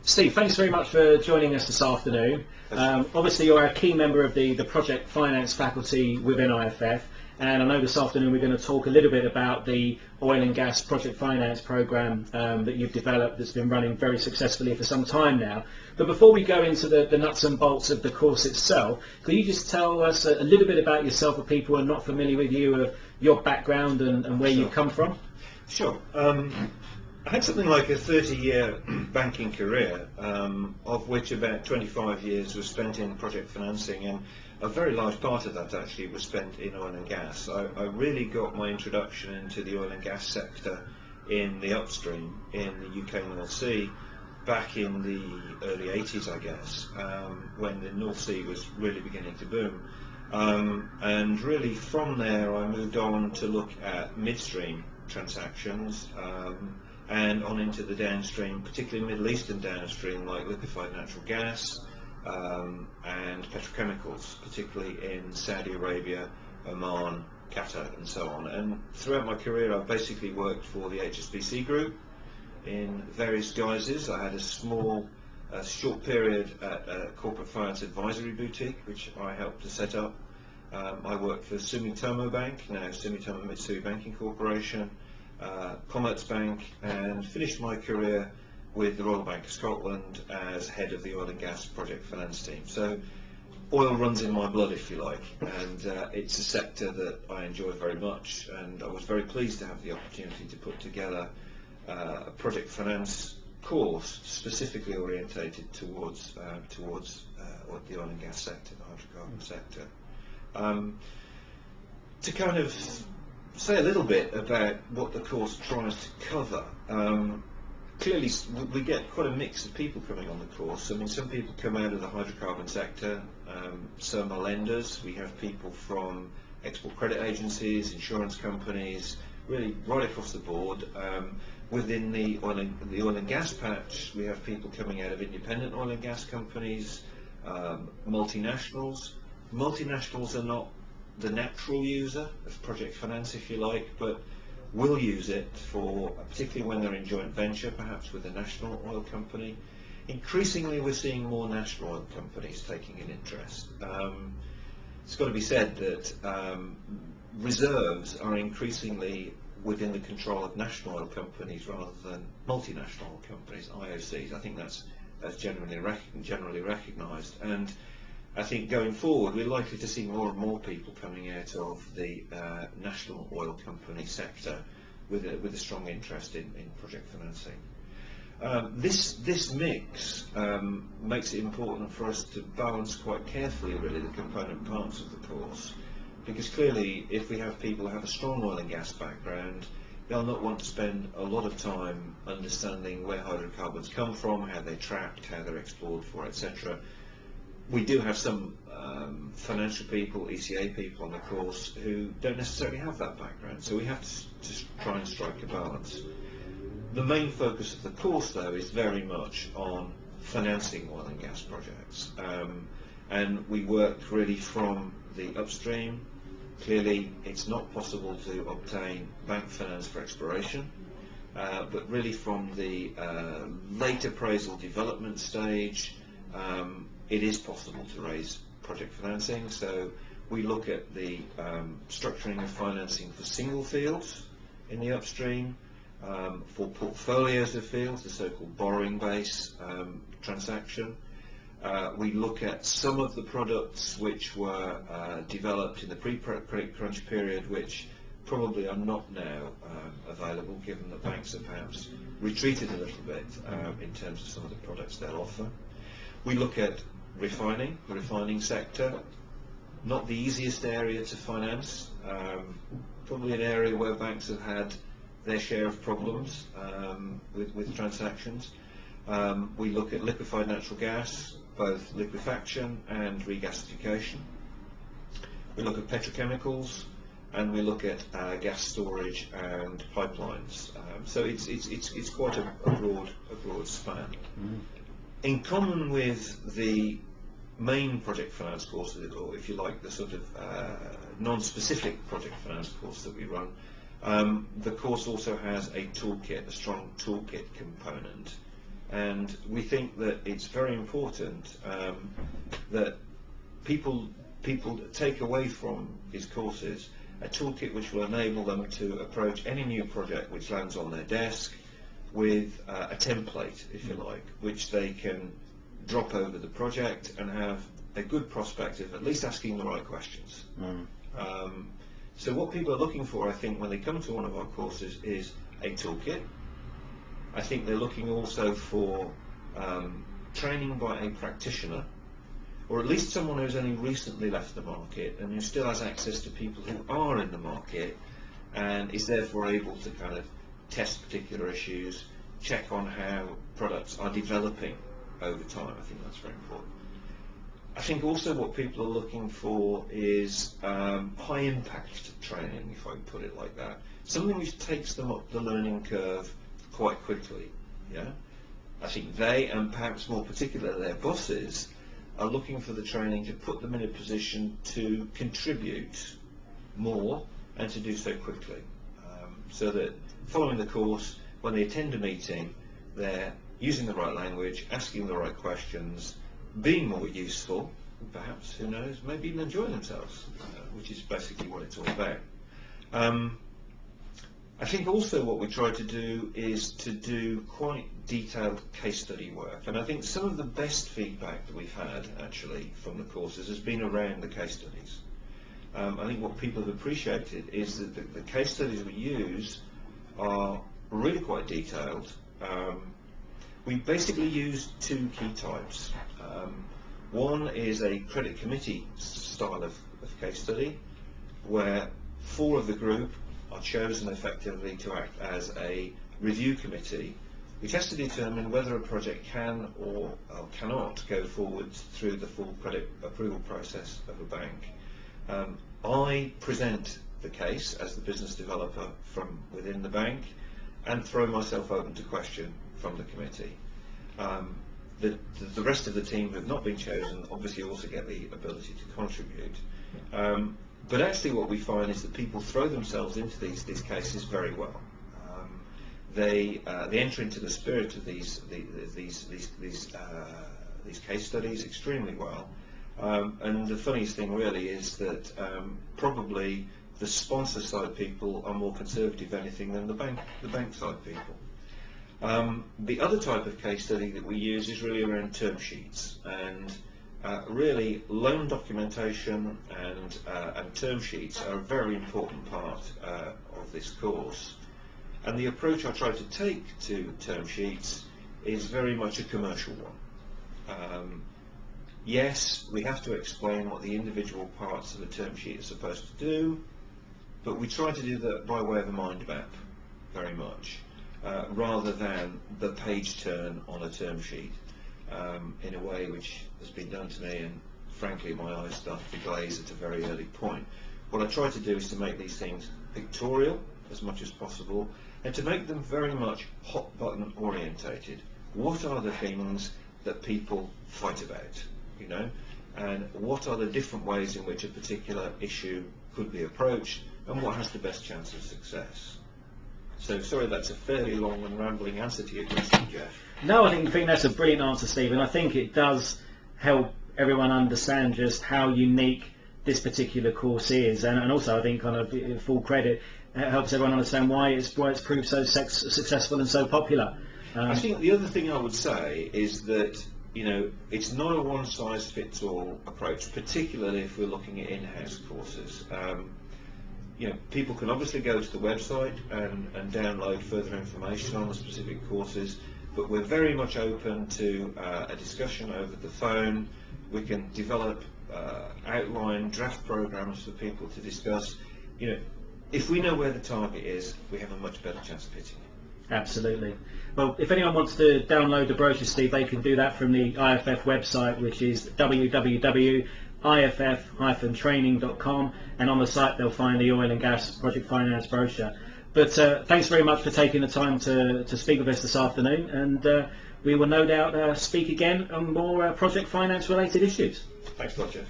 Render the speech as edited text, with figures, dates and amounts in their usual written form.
Steve, thanks very much for joining us this afternoon. Obviously you're a key member of the project finance faculty within IFF, and I know this afternoon we're going to talk a little bit about the oil and gas project finance program that you've developed that's been running very successfully for some time now. But before we go into the nuts and bolts of the course itself, could you just tell us a little bit about yourself for people who are not familiar with you, your background and where you've come from? Sure. I had something like a 30-year banking career, of which about 25 years was spent in project financing, and a very large part of that actually was spent in oil and gas. I really got my introduction into the oil and gas sector in the upstream in the UK North Sea back in the early 80s, I guess, when the North Sea was really beginning to boom. And really from there I moved on to look at midstream transactions, and on into the downstream, particularly Middle Eastern downstream, like liquefied natural gas and petrochemicals, particularly in Saudi Arabia, Oman, Qatar and so on. And throughout my career I've basically worked for the HSBC group in various guises. I had a short period at a corporate finance advisory boutique which I helped to set up. I worked for Sumitomo Bank, now Sumitomo Mitsui Banking Corporation, Commerzbank, and finished my career with the Royal Bank of Scotland as head of the oil and gas project finance team. So oil runs in my blood, if you like, and it's a sector that I enjoy very much, and I was very pleased to have the opportunity to put together a project finance course specifically orientated towards the oil and gas sector, the hydrocarbon sector. To kind of say a little bit about what the course tries to cover. Clearly we get quite a mix of people coming on the course. I mean, some people come out of the hydrocarbon sector, some are lenders. We have people from export credit agencies, insurance companies, really right across the board. Within the oil and gas patch, we have people coming out of independent oil and gas companies, multinationals. Multinationals are not the natural user of project finance, if you like, but will use it for, particularly when they're in joint venture, perhaps with a national oil company. Increasingly we're seeing more national oil companies taking an interest. It's got to be said that reserves are increasingly within the control of national oil companies rather than multinational oil companies, IOCs. I think that's generally recognised, and I think going forward we're likely to see more and more people coming out of the national oil company sector with a strong interest in project financing. This mix makes it important for us to balance quite carefully really the component parts of the course, because clearly if we have people who have a strong oil and gas background, they'll not want to spend a lot of time understanding where hydrocarbons come from, how they're trapped, how they're explored for, etc. We do have some financial people, ECA people on the course who don't necessarily have that background, so we have to try and strike a balance. The main focus of the course though is very much on financing oil and gas projects, and we work really from the upstream. Clearly it's not possible to obtain bank finance for exploration, but really from the late appraisal development stage, it is possible to raise project financing. So we look at the structuring of financing for single fields in the upstream, for portfolios of fields, the so-called borrowing base transaction. We look at some of the products which were developed in the pre-credit crunch period, which probably are not now available, given that banks have perhaps retreated a little bit in terms of some of the products they'll offer. We look at the refining sector, not the easiest area to finance, probably an area where banks have had their share of problems with transactions. We look at liquefied natural gas, both liquefaction and regasification. We look at petrochemicals, and we look at gas storage and pipelines. So it's quite a broad span. In common with the main project finance courses, or if you like, the sort of non-specific project finance course that we run, the course also has a toolkit, a strong toolkit component, And we think that it's very important that people take away from these courses a toolkit which will enable them to approach any new project which lands on their desk with a template, if you like, which they can drop over the project and have a good prospect of at least asking the right questions. So what people are looking for, I think, when they come to one of our courses is a toolkit. I think they're looking also for training by a practitioner, or at least someone who's only recently left the market and who still has access to people who are in the market and is therefore able to kind of test particular issues, check on how products are developing over time. I think that's very important. I think also what people are looking for is high impact training, if I can put it like that. Something which takes them up the learning curve quite quickly. Yeah, I think they, and perhaps more particularly their bosses, are looking for the training to put them in a position to contribute more and to do so quickly, so that following the course, when they attend a meeting, they're using the right language, asking the right questions, being more useful, perhaps, who knows, maybe even enjoying themselves, which is basically what it's all about. I think also what we try to do is to do quite detailed case study work, and I think some of the best feedback that we've had actually from the courses has been around the case studies. I think what people have appreciated is that the case studies we use are really quite detailed. We basically use two key types. One is a credit committee style of case study, where 4 of the group are chosen effectively to act as a review committee, which has to determine whether a project can or cannot go forward through the full credit approval process of a bank. I present the case as the business developer from within the bank and throw myself open to question from the committee. The rest of the team who have not been chosen obviously also get the ability to contribute. But actually what we find is that people throw themselves into these cases very well. They enter into the spirit of these case studies extremely well. And the funniest thing really is that probably the sponsor side people are more conservative, if anything, than the bank side people. The other type of case study that we use is really around term sheets, and really loan documentation and term sheets are a very important part of this course. And the approach I try to take to term sheets is very much a commercial one. Yes, we have to explain what the individual parts of a term sheet are supposed to do, but we try to do that by way of a mind map, very much, rather than the page turn on a term sheet, in a way which has been done to me, and frankly my eyes started to glaze at a very early point. What I try to do is to make these things pictorial as much as possible, and to make them very much hot button orientated. What are the things that people fight about, you know, and what are the different ways in which a particular issue could be approached, and what has the best chance of success? So sorry, that's a fairly long and rambling answer to your question, Jeff. No, I think that's a brilliant answer, Stephen. I think it does help everyone understand just how unique this particular course is, and also I think kind of full credit helps everyone understand why it's proved so successful and so popular. I think the other thing I would say is that, you know, it's not a one-size-fits-all approach, particularly if we're looking at in-house courses. You know, people can obviously go to the website and download further information on the specific courses, but we're very much open to a discussion over the phone. We can develop outline draft programs for people to discuss. You know, if we know where the target is, we have a much better chance of hitting it. Absolutely. Well, if anyone wants to download the brochure, Steve, they can do that from the IFF website, which is www.iff-training.com, and on the site they'll find the oil and gas project finance brochure. But thanks very much for taking the time to speak with us this afternoon, and we will no doubt speak again on more project finance related issues. Thanks a lot, Jeff.